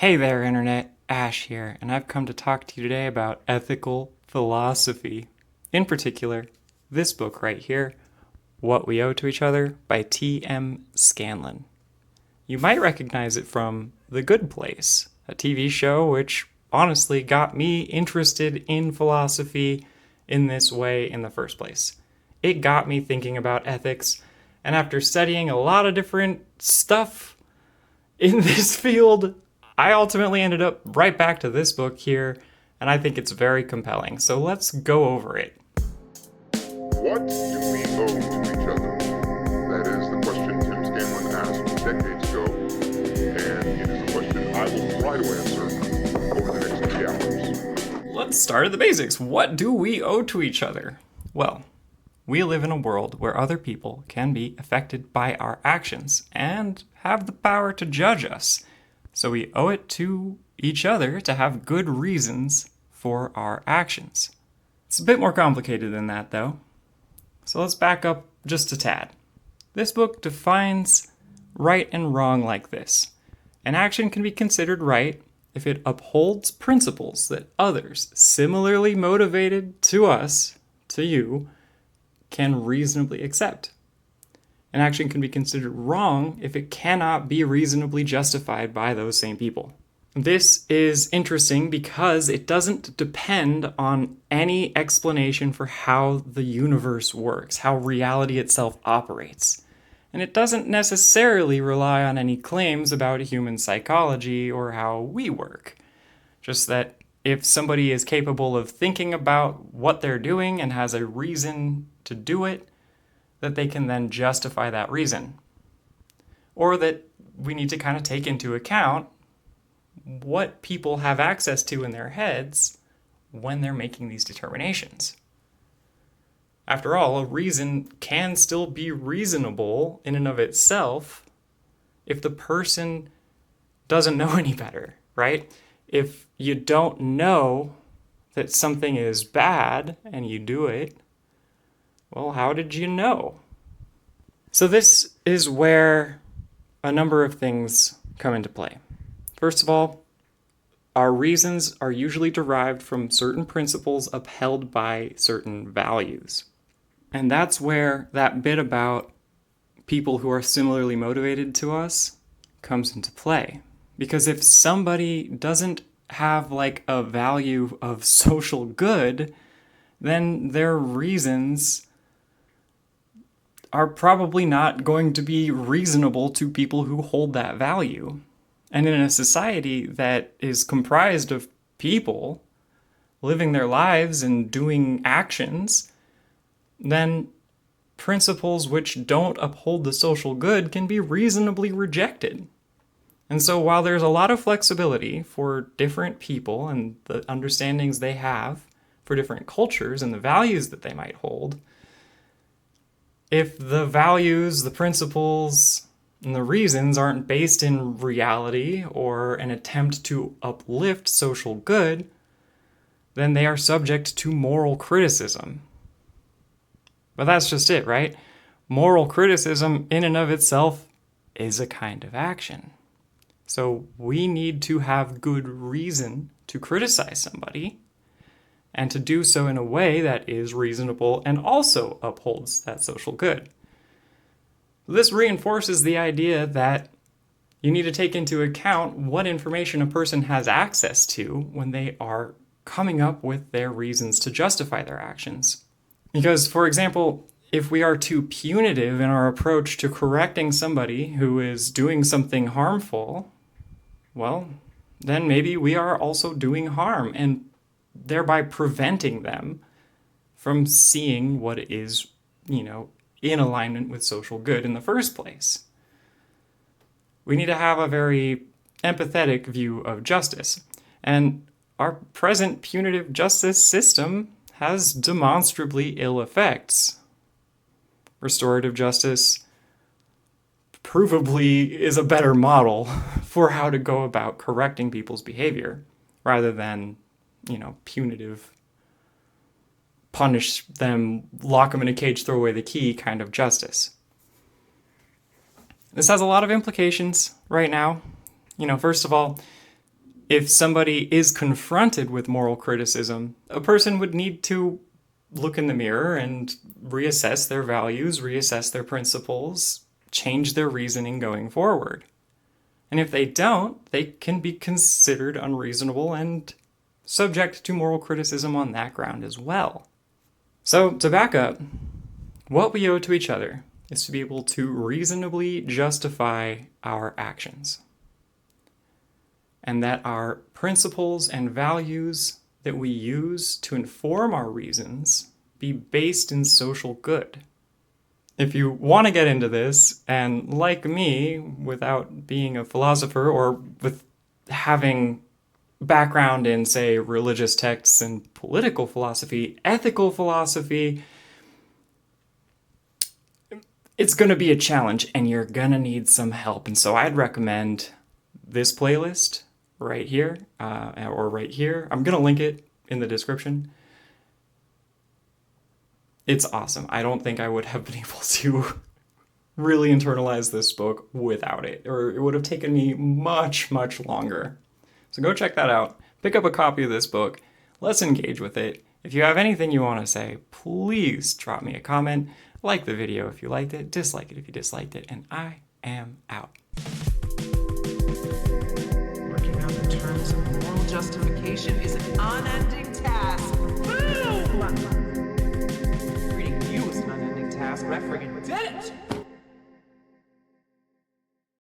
Hey there, Internet. Ash here, and I've come to talk to you today about ethical philosophy. In particular, this book right here, What We Owe to Each Other by T.M. Scanlon. You might recognize it from The Good Place, a TV show which honestly got me interested in philosophy in this way in the first place. It got me thinking about ethics, and after studying a lot of different stuff in this field, I ultimately ended up right back to this book here, and I think it's very compelling. So let's go over it. What do we owe to each other? That is the question Tim Scanlon asked decades ago, and it is a question I will try to answer over the next 3 hours. Let's start at the basics. What do we owe to each other? Well, we live in a world where other people can be affected by our actions and have the power to judge us. So we owe it to each other to have good reasons for our actions. It's a bit more complicated than that, though. So let's back up just a tad. This book defines right and wrong like this. An action can be considered right if it upholds principles that others similarly motivated to us, to you, can reasonably accept. An action can be considered wrong if it cannot be reasonably justified by those same people. This is interesting because it doesn't depend on any explanation for how the universe works, how reality itself operates. And it doesn't necessarily rely on any claims about human psychology or how we work. Just that if somebody is capable of thinking about what they're doing and has a reason to do it, that they can then justify that reason. Or that we need to kind of take into account what people have access to in their heads when they're making these determinations. After all, a reason can still be reasonable in and of itself if the person doesn't know any better, right? If you don't know that something is bad and you do it, well, how did you know? So this is where a number of things come into play. First of all, our reasons are usually derived from certain principles upheld by certain values. And that's where that bit about people who are similarly motivated to us comes into play. Because if somebody doesn't have like a value of social good, then their reasons are probably not going to be reasonable to people who hold that value. And in a society that is comprised of people living their lives and doing actions, then principles which don't uphold the social good can be reasonably rejected. And so while there's a lot of flexibility for different people and the understandings they have for different cultures and the values that they might hold, if the values, the principles, and the reasons aren't based in reality or an attempt to uplift social good, then they are subject to moral criticism. But that's just it, right? Moral criticism in and of itself is a kind of action. So we need to have good reason to criticize somebody, and to do so in a way that is reasonable and also upholds that social good. This reinforces the idea that you need to take into account what information a person has access to when they are coming up with their reasons to justify their actions. Because, for example, if we are too punitive in our approach to correcting somebody who is doing something harmful, well, then maybe we are also doing harm and thereby preventing them from seeing what is, in alignment with social good in the first place. We need to have a very empathetic view of justice. And our present punitive justice system has demonstrably ill effects. Restorative justice provably is a better model for how to go about correcting people's behavior rather than punitive, punish them, lock them in a cage, throw away the key kind of justice. This has a lot of implications right now. First of all, If somebody is confronted with moral criticism, a person would need to look in the mirror and reassess their values, reassess their principles, change their reasoning going forward. And if they don't, they can be considered unreasonable and subject to moral criticism on that ground as well. So, to back up, what we owe to each other is to be able to reasonably justify our actions. And that our principles and values that we use to inform our reasons be based in social good. If you want to get into this, and like me, without being a philosopher or with having background in, say, religious texts and political philosophy, ethical philosophy, it's going to be a challenge and you're going to need some help. And so I'd recommend this playlist right here, or right here. I'm going to link it in the description. It's awesome. I don't think I would have been able to really internalize this book without it, or it would have taken me much, much longer. So go check that out. Pick up a copy of this book. Let's engage with it. If you have anything you want to say, please drop me a comment. Like the video if you liked it, dislike it if you disliked it, and I am out. Working out the terms of moral justification is an unending task. Boom! Treating you as an unending task, but I friggin' did it!